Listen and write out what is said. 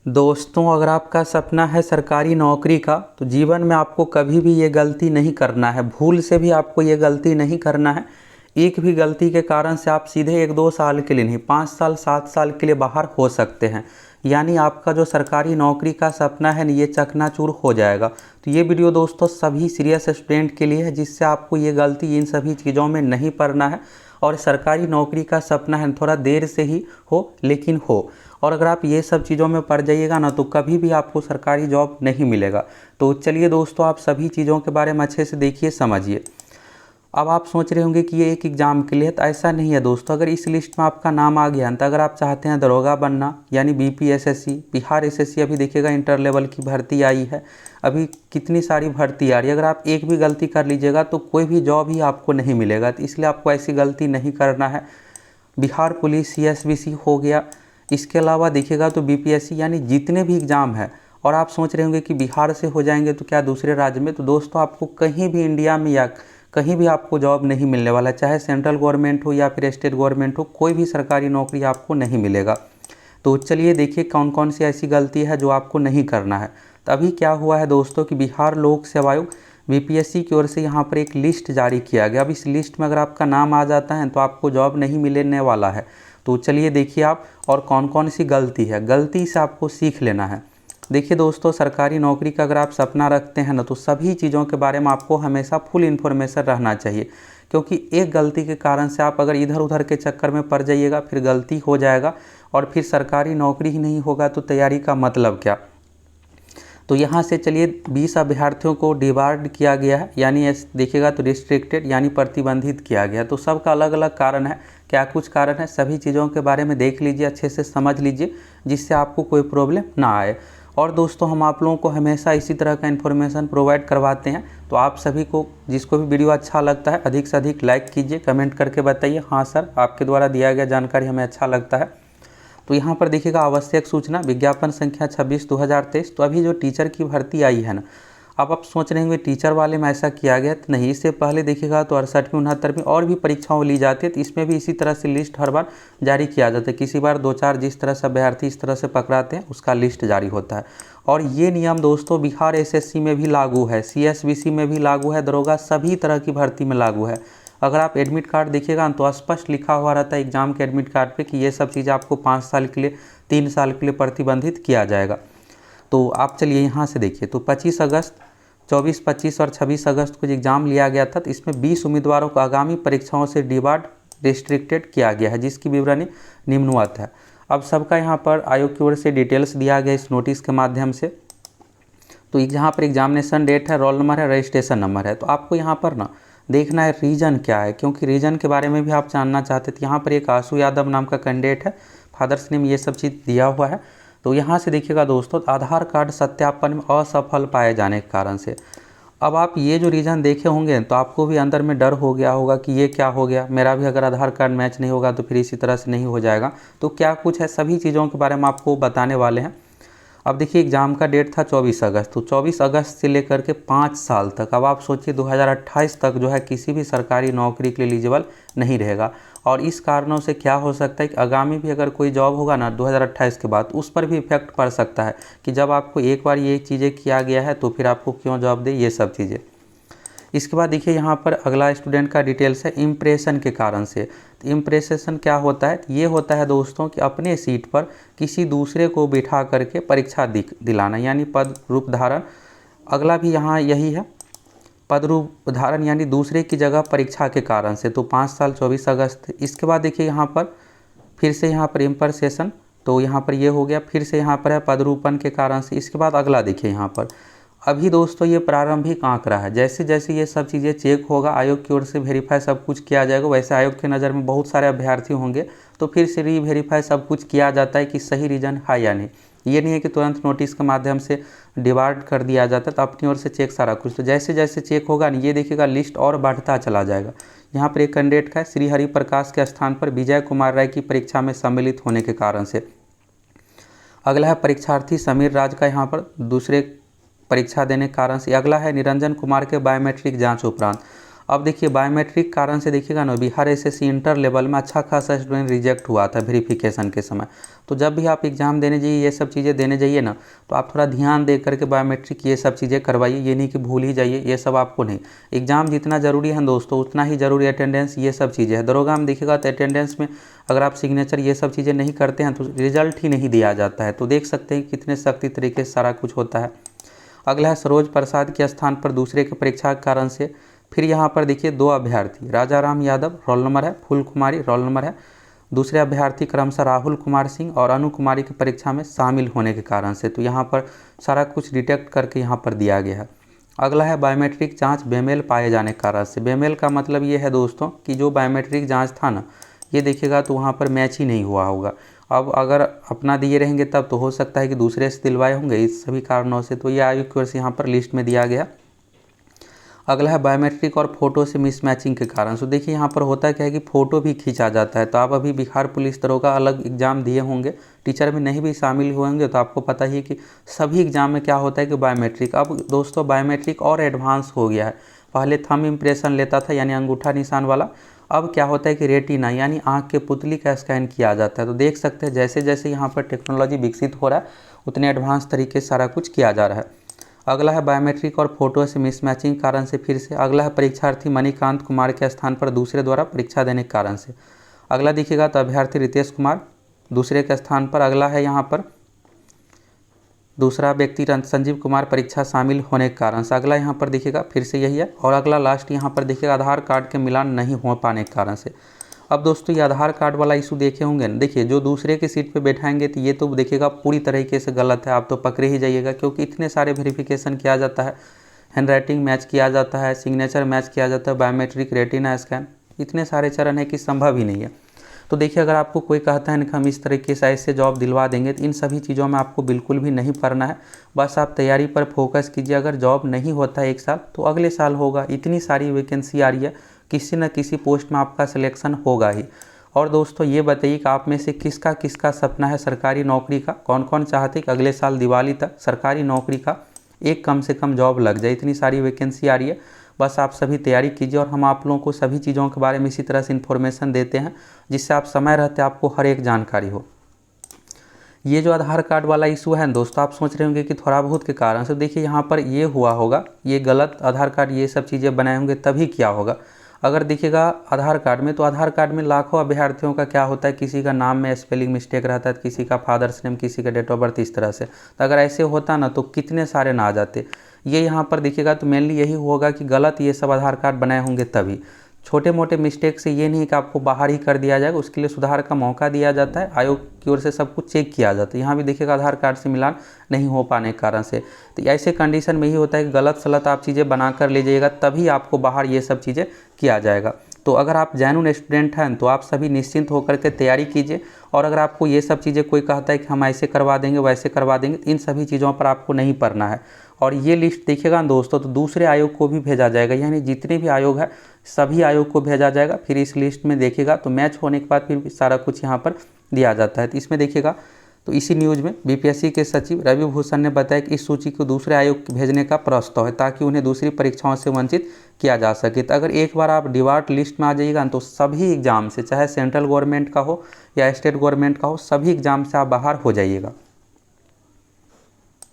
दोस्तों, अगर आपका सपना है सरकारी नौकरी का तो जीवन में आपको कभी भी ये गलती नहीं करना है। भूल से भी आपको ये गलती नहीं करना है। एक भी गलती के कारण से आप सीधे 1-2 साल के लिए नहीं, 5 साल 7 साल के लिए बाहर हो सकते हैं। यानी आपका जो सरकारी नौकरी का सपना है ये चकनाचूर हो जाएगा। तो ये वीडियो दोस्तों सभी सीरियस स्टूडेंट के लिए है, जिससे आपको ये गलती इन सभी चीज़ों में नहीं पड़ना है। और सरकारी नौकरी का सपना है थोड़ा देर से ही हो लेकिन हो। और अगर आप ये सब चीज़ों में पड़ जाइएगा ना तो कभी भी आपको सरकारी जॉब नहीं मिलेगा। तो चलिए दोस्तों, आप सभी चीज़ों के बारे में अच्छे से देखिए, समझिए। अब आप सोच रहे होंगे कि ये एक एग्ज़ाम के लिए, तो ऐसा नहीं है दोस्तों। अगर इस लिस्ट में आपका नाम आ गया तो अगर आप चाहते हैं दरोगा बनना, यानी बीपीएसएससी, बिहार एसएससी, अभी देखिएगा इंटर लेवल की भर्ती आई है, अभी कितनी सारी भर्ती आ रही है। अगर आप एक भी गलती कर लीजिएगा तो कोई भी जॉब ही आपको नहीं मिलेगा। तो इसलिए आपको ऐसी गलती नहीं करना है। बिहार पुलिस, सीएसबीसी हो गया, इसके अलावा देखिएगा तो बीपीएससी, यानी जितने भी एग्ज़ाम हैं। और आप सोच रहे होंगे कि बिहार से हो जाएंगे तो क्या दूसरे राज्य में, तो दोस्तों आपको कहीं भी इंडिया में या कहीं भी आपको जॉब नहीं मिलने वाला, चाहे सेंट्रल गवर्नमेंट हो या फिर स्टेट गवर्नमेंट हो, कोई भी सरकारी नौकरी आपको नहीं मिलेगा। तो चलिए देखिए कौन कौन सी ऐसी गलती है जो आपको नहीं करना है। तो अभी क्या हुआ है दोस्तों कि बिहार लोक सेवा आयोग बीपीएससी की ओर से यहाँ पर एक लिस्ट जारी किया गया। अब इस लिस्ट में अगर आपका नाम आ जाता है तो आपको जॉब नहीं मिलने वाला है। तो चलिए देखिए आप और कौन कौन सी गलती है, गलती से आपको सीख लेना है। देखिए दोस्तों, सरकारी नौकरी का अगर आप सपना रखते हैं ना तो सभी चीज़ों के बारे में आपको हमेशा फुल इन्फॉर्मेशन रहना चाहिए। क्योंकि एक गलती के कारण से आप अगर इधर उधर के चक्कर में पड़ जाइएगा, फिर गलती हो जाएगा और फिर सरकारी नौकरी ही नहीं होगा तो तैयारी का मतलब क्या। तो यहाँ से चलिए 20 अभ्यर्थियों को डिबार्ड किया गया है, यानी देखिएगा तो रिस्ट्रिक्टेड यानी प्रतिबंधित किया गया। तो सबका अलग अलग कारण है, क्या कुछ कारण है, सभी चीज़ों के बारे में देख लीजिए, अच्छे से समझ लीजिए, जिससे आपको कोई प्रॉब्लम ना आए। और दोस्तों, हम आप लोगों को हमेशा इसी तरह का इन्फॉर्मेशन प्रोवाइड करवाते हैं। तो आप सभी को, जिसको भी वीडियो अच्छा लगता है, अधिक से अधिक लाइक कीजिए, कमेंट करके बताइए हाँ सर आपके द्वारा दिया गया जानकारी हमें अच्छा लगता है। तो यहाँ पर देखिएगा आवश्यक सूचना विज्ञापन संख्या 26/2023। तो अभी जो टीचर की भर्ती आई है ना, अब आप सोच रहे होंगे टीचर वाले में ऐसा किया गया, तो नहीं। इससे पहले देखिएगा तो 68वीं 69वीं और भी परीक्षाओं ली जाती है, तो इसमें भी इसी तरह से लिस्ट हर बार जारी किया जाता है। किसी बार 2-4 जिस तरह से अभ्यर्थी इस तरह से पकड़ाते हैं उसका लिस्ट जारी होता है। और ये नियम दोस्तों बिहार एसएससी में भी लागू है, सीएसबीसी में भी लागू है, दरोगा सभी तरह की भर्ती में लागू है। अगर आप एडमिट कार्ड देखिएगा तो स्पष्ट लिखा हुआ रहता है एग्जाम के एडमिट कार्ड पे कि ये सब चीज़ें आपको 5 साल के लिए, 3 साल के लिए प्रतिबंधित किया जाएगा। तो आप चलिए यहाँ से देखिए, तो 25 अगस्त, 24, 25 और 26 अगस्त को एग्ज़ाम लिया गया था। तो इसमें 20 उम्मीदवारों को आगामी परीक्षाओं से डिबार्ड रिस्ट्रिक्टेड किया गया है, जिसकी विवरणी निम्नवत है। अब सबका यहाँ पर आयोग की ओर से डिटेल्स दिया गया इस नोटिस के माध्यम से। तो जहाँ पर एग्जामिनेशन डेट है, रोल नंबर है, रजिस्ट्रेशन नंबर है। तो आपको यहाँ पर ना देखना है रीजन क्या है, क्योंकि रीजन के बारे में भी आप जानना चाहते थे। यहाँ पर एक आशु यादव नाम का कैंडिडेट है, फादर्स नेम, ये सब चीज़ दिया हुआ है। तो यहाँ से देखिएगा दोस्तों, आधार कार्ड सत्यापन में असफल पाए जाने के कारण से। अब आप ये जो रीज़न देखे होंगे तो आपको भी अंदर में डर हो गया होगा कि ये क्या हो गया, मेरा भी अगर आधार कार्ड मैच नहीं होगा तो फिर इसी तरह से नहीं हो जाएगा। तो क्या कुछ है, सभी चीज़ों के बारे में आपको बताने वाले हैं। अब देखिए एग्ज़ाम का डेट था 24 अगस्त, तो 24 अगस्त से लेकर के 5 साल तक, अब आप सोचिए 2028 तक जो है किसी भी सरकारी नौकरी के लिए एलिजिबल नहीं रहेगा। और इस कारणों से क्या हो सकता है कि आगामी भी अगर कोई जॉब होगा ना 2028 के बाद, उस पर भी इफेक्ट पड़ सकता है कि जब आपको एक बार ये चीज़ें किया गया है तो फिर आपको क्यों जॉब दे, ये सब चीज़ें। इसके बाद देखिए यहाँ पर अगला स्टूडेंट का डिटेल्स है इम्प्रेशन के कारण से। तो इम्प्रेशन क्या होता है, ये होता है दोस्तों कि अपने सीट पर किसी दूसरे को बिठा करके परीक्षा दिलाना, यानी पद रूप धारण। अगला भी यहाँ यही है, पद रूप धारण यानी दूसरे की जगह परीक्षा के कारण से। तो 5 साल 24 अगस्त। इसके बाद देखिए यहाँ पर फिर से यहाँ पर इम्प्रेशन, तो यहाँ पर ये हो गया, फिर से यहाँ पर है पदरूपण के कारण से। इसके बाद अगला देखिए यहाँ पर, अभी दोस्तों ये प्रारंभिक आंकड़ा है, जैसे जैसे ये सब चीज़ें चेक होगा, आयोग की ओर से वेरीफाई सब कुछ किया जाएगा। वैसे आयोग की नज़र में बहुत सारे अभ्यर्थी होंगे तो फिर से रीवेरीफाई सब कुछ किया जाता है कि सही रीजन है या नहीं। ये नहीं है कि तुरंत नोटिस के माध्यम से डिवाइड कर दिया जाता है, तो अपनी ओर से चेक सारा कुछ। तो जैसे जैसे चेक होगा ये देखिएगा लिस्ट और बढ़ता चला जाएगा। यहाँ पर एक कैंडिडेट का है, श्री हरि प्रकाश के स्थान पर विजय कुमार राय की परीक्षा में सम्मिलित होने के कारण से। अगला है परीक्षार्थी समीर राज का यहाँ पर दूसरे परीक्षा देने के कारण से। अगला है निरंजन कुमार के बायोमेट्रिक जांच उपरांत। अब देखिए बायोमेट्रिक कारण से देखिएगा ना बिहार एसएससी इंटर लेवल में अच्छा खासा स्टूडेंट रिजेक्ट हुआ था वेरिफिकेशन के समय। तो जब भी आप एग्ज़ाम देने जाइए, ये सब चीज़ें देने जाइए ना, तो आप थोड़ा ध्यान दे करके बायोमेट्रिक ये सब चीज़ें करवाइए। ये नहीं कि भूल ही जाइए, ये सब आपको नहीं। एग्ज़ाम जितना ज़रूरी है दोस्तों उतना ही ज़रूरी अटेंडेंस, ये सब चीज़ें है। दरोगा में देखिएगा तो अटेंडेंस में अगर आप सिग्नेचर ये सब चीज़ें नहीं करते हैं तो रिजल्ट ही नहीं दिया जाता है। तो देख सकते हैं कितने सख्ती तरीके से सारा कुछ होता है। अगला है सरोज प्रसाद के स्थान पर दूसरे के परीक्षा के कारण से फिर यहाँ पर देखिए 2 अभ्यर्थी, राजा राम यादव रोल नंबर है, फूल कुमारी रोल नंबर है, दूसरे अभ्यर्थी क्रमशः राहुल कुमार सिंह और अनु कुमारी की परीक्षा में शामिल होने के कारण से। तो यहाँ पर सारा कुछ डिटेक्ट करके यहाँ पर दिया गया है। अगला है बायोमेट्रिक जांच बेमेल पाए जाने के कारण से। बेमेल का मतलब ये है दोस्तों कि जो बायोमेट्रिक जांच था ना, ये देखिएगा तो वहाँ पर मैच ही नहीं हुआ होगा। अब अगर अपना दिए रहेंगे तब तो हो सकता है कि दूसरे से दिलवाए होंगे, इस सभी कारणों से। तो ये आयोग की ओर से यहाँ पर लिस्ट में दिया गया। अगला है बायोमेट्रिक और फोटो से मिसमैचिंग के कारण। तो देखिए यहाँ पर होता क्या है कि फ़ोटो भी खींचा जाता है। तो आप अभी बिहार पुलिस दरोगा अलग एग्ज़ाम दिए होंगे, टीचर में नहीं भी शामिल हुए होंगे, तो आपको पता ही है कि सभी एग्ज़ाम में क्या होता है कि बायोमेट्रिक। अब दोस्तों बायोमेट्रिक और एडवांस हो गया है। पहले थंब इम्प्रेशन लेता था यानी अंगूठा निशान वाला, अब क्या होता है कि रेटिना यानी आँख के पुतली का स्कैन किया जाता है। तो देख सकते हैं जैसे जैसे यहाँ पर टेक्नोलॉजी विकसित हो रहा है उतने एडवांस तरीके से सारा कुछ किया जा रहा है। अगला है बायोमेट्रिक और फोटो से मिसमैचिंग कारण से फिर से। अगला है परीक्षार्थी मणिकांत कुमार के स्थान पर दूसरे द्वारा परीक्षा देने के कारण से। अगला देखिएगा तो अभ्यर्थी रितेश कुमार दूसरे के स्थान पर। अगला है यहाँ पर दूसरा व्यक्ति संजीव कुमार परीक्षा शामिल होने के कारण से। अगला यहाँ पर देखिएगा फिर से यही है। और अगला लास्ट यहाँ पर देखिएगा आधार कार्ड के मिलान नहीं हो पाने के कारण से। अब दोस्तों ये आधार कार्ड वाला इशू देखे होंगे ना, देखिए जो दूसरे की सीट पे बैठाएंगे तो ये तो देखिएगा पूरी तरीके से गलत है, आप तो पकड़े ही जाइएगा। क्योंकि इतने सारे वेरिफिकेशन किया जाता है, हैंड राइटिंग मैच किया जाता है, सिग्नेचर मैच किया जाता है, बायोमेट्रिक, रेटिना स्कैन, इतने सारे चरण है कि संभव ही नहीं है। तो देखिए अगर आपको कोई कहता है कि हम इस तरीके से ऐसे जॉब दिलवा देंगे, तो इन सभी चीज़ों में आपको बिल्कुल भी नहीं पड़ना है। बस आप तैयारी पर फोकस कीजिए। अगर जॉब नहीं होता है एक साल तो अगले साल होगा। इतनी सारी वैकेंसी आ रही है, किसी न किसी पोस्ट में आपका सिलेक्शन होगा ही। और दोस्तों ये बताइए कि आप में से किसका किसका सपना है सरकारी नौकरी का, कौन कौन चाहते कि अगले साल दिवाली तक सरकारी नौकरी का एक कम से कम जॉब लग जाए। इतनी सारी वैकेंसी आ रही है, बस आप सभी तैयारी कीजिए। और हम आप लोगों को सभी चीज़ों के बारे में इसी तरह से इन्फॉर्मेशन देते हैं जिससे आप समय रहते आपको हर एक जानकारी हो। ये जो आधार कार्ड वाला इशू है दोस्तों, आप सोच रहे होंगे कि थोड़ा बहुत के कारण से, देखिए यहाँ पर ये हुआ होगा, ये गलत आधार कार्ड ये सब चीज़ें बनाए होंगे तभी क्या होगा। अगर देखिएगा आधार कार्ड में, तो आधार कार्ड में लाखों अभ्यर्थियों का क्या होता है, किसी का नाम में स्पेलिंग मिस्टेक रहता है, किसी का फादर्स नेम, किसी का डेट ऑफ बर्थ, इस तरह से। तो अगर ऐसे होता ना तो कितने सारे ना आ जाते। ये यहाँ पर देखिएगा तो मेनली यही होगा कि गलत ये सब आधार कार्ड बनाए होंगे तभी। छोटे मोटे मिस्टेक से ये नहीं कि आपको बाहर ही कर दिया जाएगा, उसके लिए सुधार का मौका दिया जाता है, आयोग की ओर से सब कुछ चेक किया जाता है। यहाँ भी देखिएगा आधार कार्ड से मिलान नहीं हो पाने के कारण से। तो ऐसे कंडीशन में ही होता है कि गलत सलत आप चीज़ें बना कर ले जाइएगा तभी आपको बाहर ये सब चीज़ें किया जाएगा। तो अगर आप जेन्युइन स्टूडेंट हैं तो आप सभी निश्चिंत होकर के तैयारी कीजिए। और अगर आपको ये सब चीज़ें कोई कहता है कि हम ऐसे करवा देंगे वैसे करवा देंगे, तो इन सभी चीज़ों पर आपको नहीं पड़ना है। और ये लिस्ट देखिएगा दोस्तों तो दूसरे आयोग को भी भेजा जाएगा, यानी जितने भी आयोग है सभी आयोग को भेजा जाएगा। फिर इस लिस्ट में देखिएगा तो मैच होने के बाद फिर सारा कुछ यहाँ पर दिया जाता है। तो इसमें देखिएगा तो इसी न्यूज़ में बीपीएससी के सचिव रवि भूषण ने बताया कि इस सूची को दूसरे आयोग को भेजने का प्रस्ताव है ताकि उन्हें दूसरी परीक्षाओं से वंचित किया जा सके। तो अगर एक बार आप डिवार्ट लिस्ट में आ जाइएगा तो सभी एग्जाम से, चाहे सेंट्रल गवर्नमेंट का हो या स्टेट गवर्नमेंट का हो, सभी एग्जाम से आप बाहर हो जाइएगा।